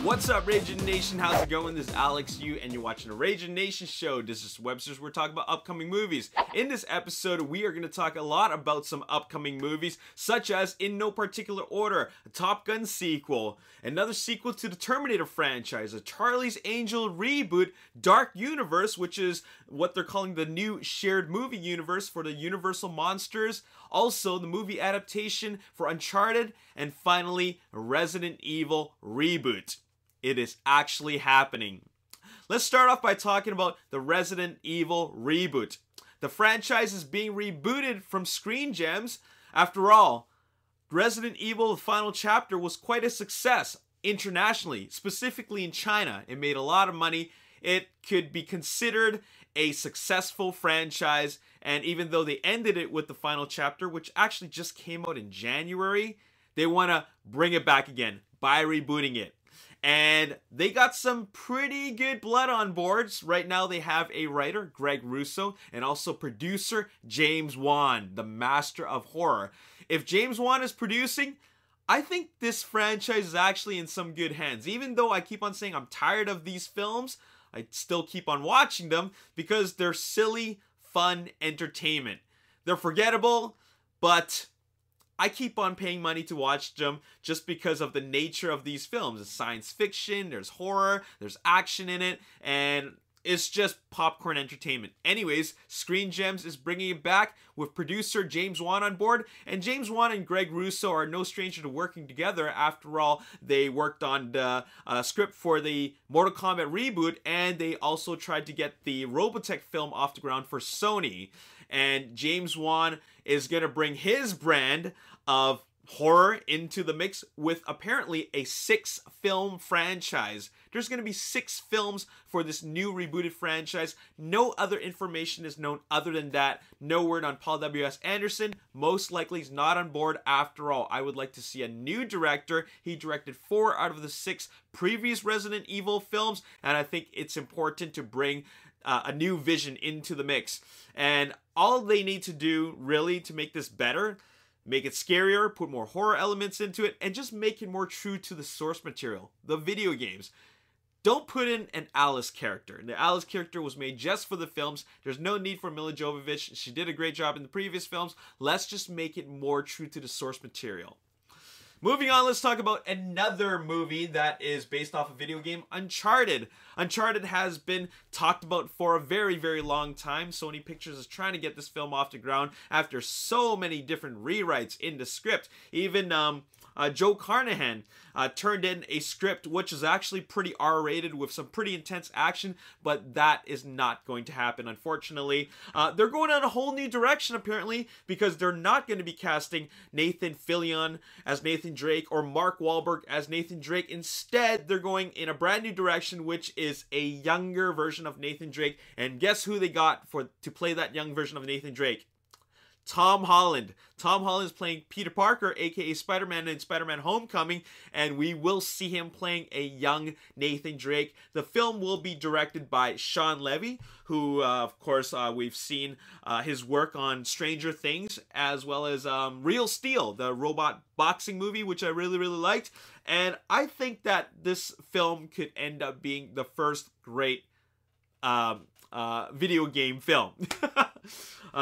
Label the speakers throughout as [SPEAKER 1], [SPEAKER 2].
[SPEAKER 1] What's up, Ragin Nation? How's it going? This is Alex Yu, and you're watching the Ragin Nation show. This is Websters. We're talking about upcoming movies. In this episode, we are going to talk a lot about some upcoming movies, such as, in no particular order, a Top Gun sequel, another sequel to the Terminator franchise, a Charlie's Angel reboot, Dark Universe, which is what they're calling the new shared movie universe for the Universal Monsters, also the movie adaptation for Uncharted, and finally, Resident Evil reboot. It is actually happening. Let's start off by talking about the Resident Evil reboot. The franchise is being rebooted from Screen Gems. After all, Resident Evil: The Final Chapter was quite a success internationally, specifically in China. It made a lot of money. It could be considered a successful franchise, and even though they ended it with The Final Chapter, which actually just came out in January, they want to bring it back again by rebooting it. And they got some pretty good blood on boards. Right now they have a writer, Greg Russo, and also producer, James Wan, the master of horror. If James Wan is producing, I think this franchise is actually in some good hands. Even though I keep on saying I'm tired of these films, I still keep on watching them because they're silly, fun entertainment. They're forgettable, but I keep on paying money to watch them just because of the nature of these films. It's science fiction, there's horror, there's action in it, and it's just popcorn entertainment. Anyways, Screen Gems is bringing it back with producer James Wan on board, and James Wan and Greg Russo are no stranger to working together. After all, they worked on the script for the Mortal Kombat reboot, and they also tried to get the Robotech film off the ground for Sony. And James Wan is going to bring his brand of horror into the mix with apparently a 6-film franchise. There's going to be 6 films for this new rebooted franchise. No other information is known other than that. No word on Paul W.S. Anderson. Most likely he's not on board after all. I would like to see a new director. He directed 4 out of the 6 previous Resident Evil films, and I think it's important to bring a new vision into the mix. And all they need to do really to make this better, make it scarier, put more horror elements into it, and just make it more true to the source material, the video games. Don't put in an Alice character. The Alice character was made just for the films. There's no need for Mila Jovovich. She did a great job in the previous films. Let's just make it more true to the source material. Moving on, let's talk about another movie that is based off a video game, Uncharted. Uncharted has been talked about for a very, very long time. Sony Pictures is trying to get this film off the ground after so many different rewrites in the script. Even Joe Carnahan turned in a script which is actually pretty R-rated with some pretty intense action, but that is not going to happen, unfortunately. They're going in a whole new direction, apparently, because they're not going to be casting Nathan Fillion as Nathan Drake or Mark Wahlberg as Nathan Drake. Instead, they're going in a brand new direction, which is a younger version of Nathan Drake. And guess who they got to play that young version of Nathan Drake? Tom Holland. Tom Holland is playing Peter Parker, aka Spider-Man in Spider-Man Homecoming, and we will see him playing a young Nathan Drake. The film will be directed by Sean Levy, who, of course, we've seen his work on Stranger Things, as well as Real Steel, the robot boxing movie, which I really, really liked. And I think that this film could end up being the first great video game film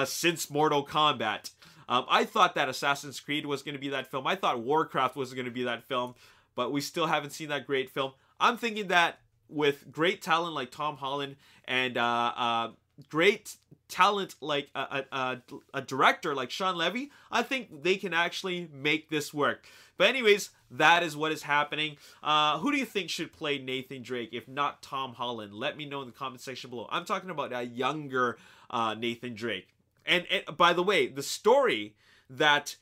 [SPEAKER 1] since Mortal Kombat. I thought that Assassin's Creed was going to be that film. I thought Warcraft was going to be that film, but we still haven't seen that great film. I'm thinking that with great talent like Tom Holland and great talent like a director like Sean Levy, I think they can actually make this work. But anyways, that is what is happening. Who do you think should play Nathan Drake if not Tom Holland? Let me know in the comment section below. I'm talking about a younger Nathan Drake. And by the way, the story that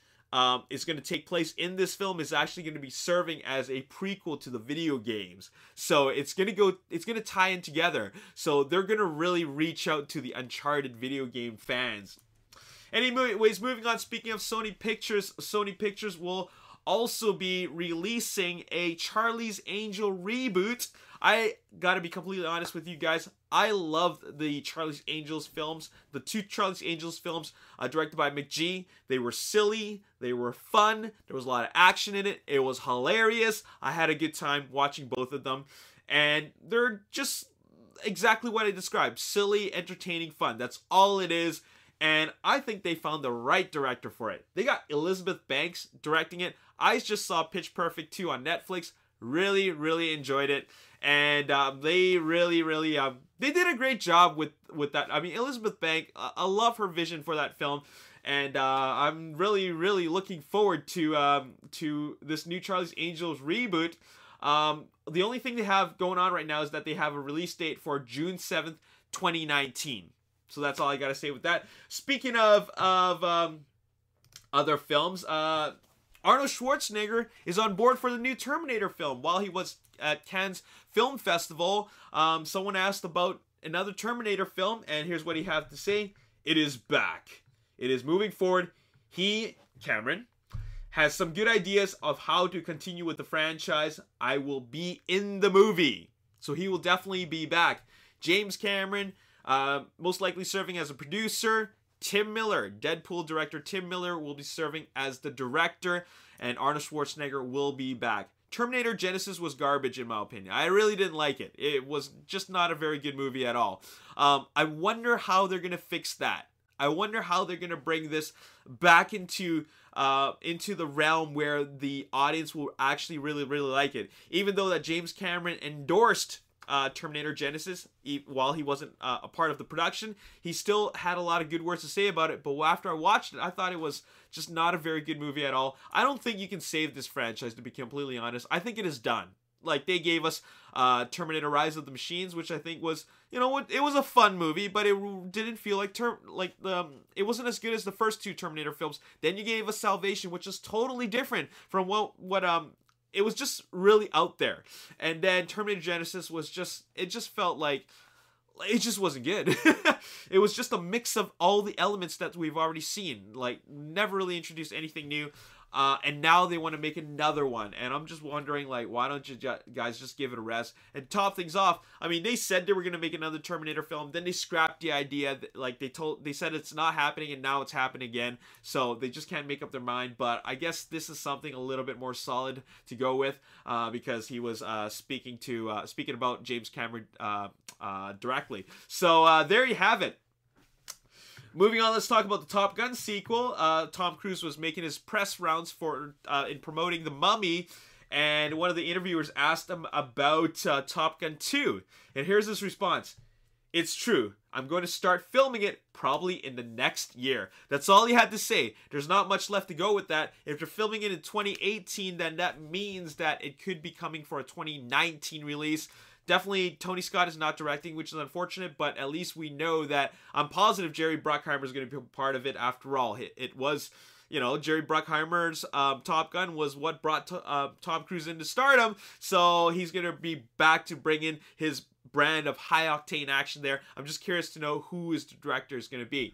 [SPEAKER 1] is going to take place in this film is actually going to be serving as a prequel to the video games. So it's going to tie in together. So they're going to really reach out to the Uncharted video game fans. Anyways, moving on, speaking of Sony Pictures will also be releasing a Charlie's Angel reboot. I gotta be completely honest with you guys, I loved the Charlie's Angels films, the 2 Charlie's Angels films directed by McG. They were silly, they were fun, there was a lot of action in it, it was hilarious. I had a good time watching both of them, and they're just exactly what I described: silly, entertaining, fun. That's all it is. And I think they found the right director for it. They got Elizabeth Banks directing it. I just saw Pitch Perfect 2 on Netflix. Really, really enjoyed it. And they really, they did a great job with that. I mean, Elizabeth Banks, I love her vision for that film. And I'm really, looking forward to this new Charlie's Angels reboot. The only thing they have going on right now is that they have a release date for June 7th, 2019. So that's all I gotta say with that. Speaking of other films, Arnold Schwarzenegger is on board for the new Terminator film. While he was at Cannes Film Festival, someone asked about another Terminator film, and here's what he had to say. It is back. It is moving forward. He, Cameron, has some good ideas of how to continue with the franchise. I will be in the movie. So he will definitely be back. James Cameron, most likely serving as a producer. Tim Miller, Deadpool director Tim Miller, will be serving as the director, and Arnold Schwarzenegger will be back. Terminator Genisys was garbage in my opinion. I really didn't like it. It was just not a very good movie at all. I wonder how they're going to fix that. I wonder how they're going to bring this back into the realm where the audience will actually really like it. Even though that James Cameron endorsed Terminator Genisys while he wasn't a part of the production, he still had a lot of good words to say about it. But after I watched it, I thought it was just not a very good movie at all. I don't think you can save this franchise, to be completely honest. I think it is done. Like, they gave us Terminator Rise of the Machines, which I think was, you know what, it was a fun movie, but it didn't feel like it wasn't as good as the first 2 Terminator films. Then you gave us Salvation, which is totally different from what it was just really out there. And then Terminator Genisys was it just felt like it just wasn't good. It was just a mix of all the elements that we've already seen. Like, never really introduced anything new. And now they want to make another one, and I'm just wondering, like, why don't you guys just give it a rest and top things off? I mean, they said they were gonna make another Terminator film, then they scrapped the idea. Like, they said it's not happening, and now it's happening again. So they just can't make up their mind. But I guess this is something a little bit more solid to go with, because he was speaking about James Cameron directly. So there you have it. Moving on, let's talk about the Top Gun sequel. Tom Cruise was making his press rounds in promoting The Mummy, and one of the interviewers asked him about Top Gun 2. And here's his response. It's true. I'm going to start filming it probably in the next year. That's all he had to say. There's not much left to go with that. If you're filming it in 2018, then that means that it could be coming for a 2019 release. Definitely, Tony Scott is not directing, which is unfortunate, but at least we know that I'm positive Jerry Bruckheimer is going to be part of it after all. It was, you know, Jerry Bruckheimer's Top Gun was what brought Tom Cruise into stardom, so he's going to be back to bring in his brand of high-octane action there. I'm just curious to know who his director is going to be.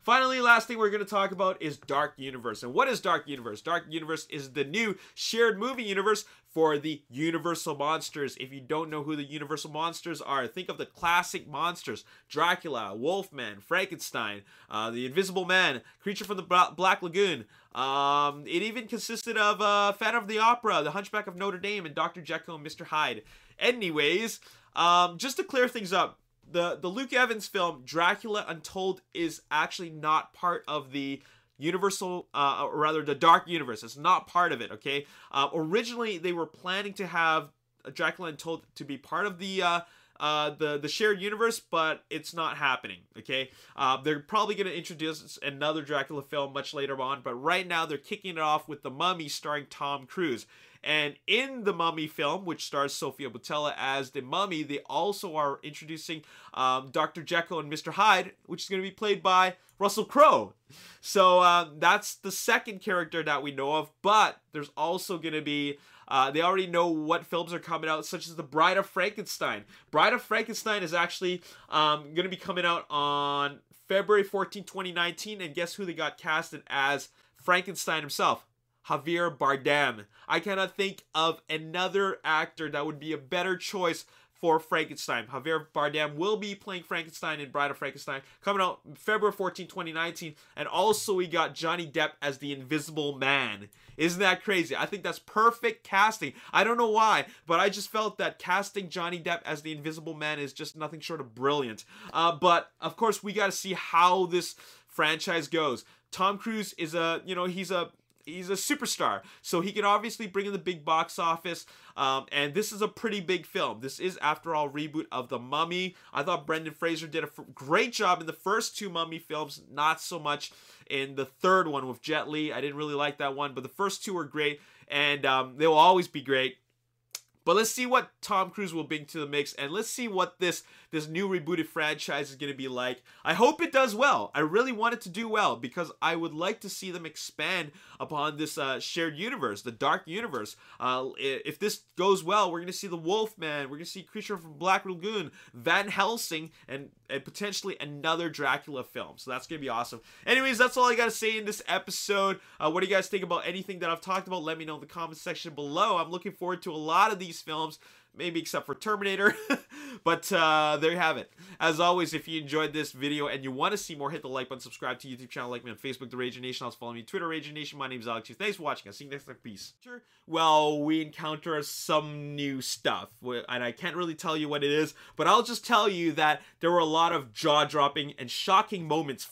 [SPEAKER 1] Finally, last thing we're going to talk about is Dark Universe. And what is Dark Universe? Dark Universe is the new shared movie universe for the Universal Monsters. If you don't know who the Universal Monsters are, think of the classic monsters. Dracula, Wolfman, Frankenstein, the Invisible Man, Creature from the Black Lagoon. It even consisted of Phantom of the Opera, The Hunchback of Notre Dame, and Dr. Jekyll and Mr. Hyde. Anyways, just to clear things up, the Luke Evans film, Dracula Untold, is actually not part of the Universal, or rather the Dark Universe. It's not part of it, okay? Originally, they were planning to have Dracula Untold to be part of the shared universe, but it's not happening, okay? They're probably going to introduce another Dracula film much later on, but right now they're kicking it off with The Mummy starring Tom Cruise. And in the Mummy film, which stars Sofia Boutella as the Mummy, they also are introducing Dr. Jekyll and Mr. Hyde, which is going to be played by Russell Crowe. So that's the second character that we know of, but there's also going to be, they already know what films are coming out, such as The Bride of Frankenstein. Bride of Frankenstein is actually going to be coming out on February 14, 2019, and guess who they got casted as Frankenstein himself? Javier Bardem. I cannot think of another actor that would be a better choice for Frankenstein. Javier Bardem will be playing Frankenstein in Bride of Frankenstein, coming out February 14, 2019. And also we got Johnny Depp as the Invisible Man. Isn't that crazy? I think that's perfect casting. I don't know why, but I just felt that casting Johnny Depp as the Invisible Man is just nothing short of brilliant. But of course we got to see how this franchise goes. Tom Cruise is he's a superstar, so he can obviously bring in the big box office, and this is a pretty big film. This is, after all, reboot of The Mummy. I thought Brendan Fraser did a great job in the first two Mummy films, not so much in the third one with Jet Li. I didn't really like that one, but the first two were great, and they will always be great. But let's see what Tom Cruise will bring to the mix, and let's see what this new rebooted franchise is going to be like. I hope it does well. I really want it to do well, because I would like to see them expand upon this shared universe, the dark universe. If this goes well, we're going to see the Wolfman, we're going to see Creature from Black Lagoon, Van Helsing, and potentially another Dracula film. So that's going to be awesome. Anyways, that's all I got to say in this episode. What do you guys think about anything that I've talked about? Let me know in the comment section below. I'm looking forward to a lot of these films, maybe except for Terminator. But there you have it. As always, if you enjoyed this video and you want to see more, hit the like button, subscribe to YouTube channel, like me on Facebook, The Ragin Nation. Also follow me on Twitter, Ragin Nation. My name is Alex. Thanks for watching. I'll see you next time. Peace. Well, we encounter some new stuff, and I can't really tell you what it is, but I'll just tell you that there were a lot of jaw-dropping and shocking moments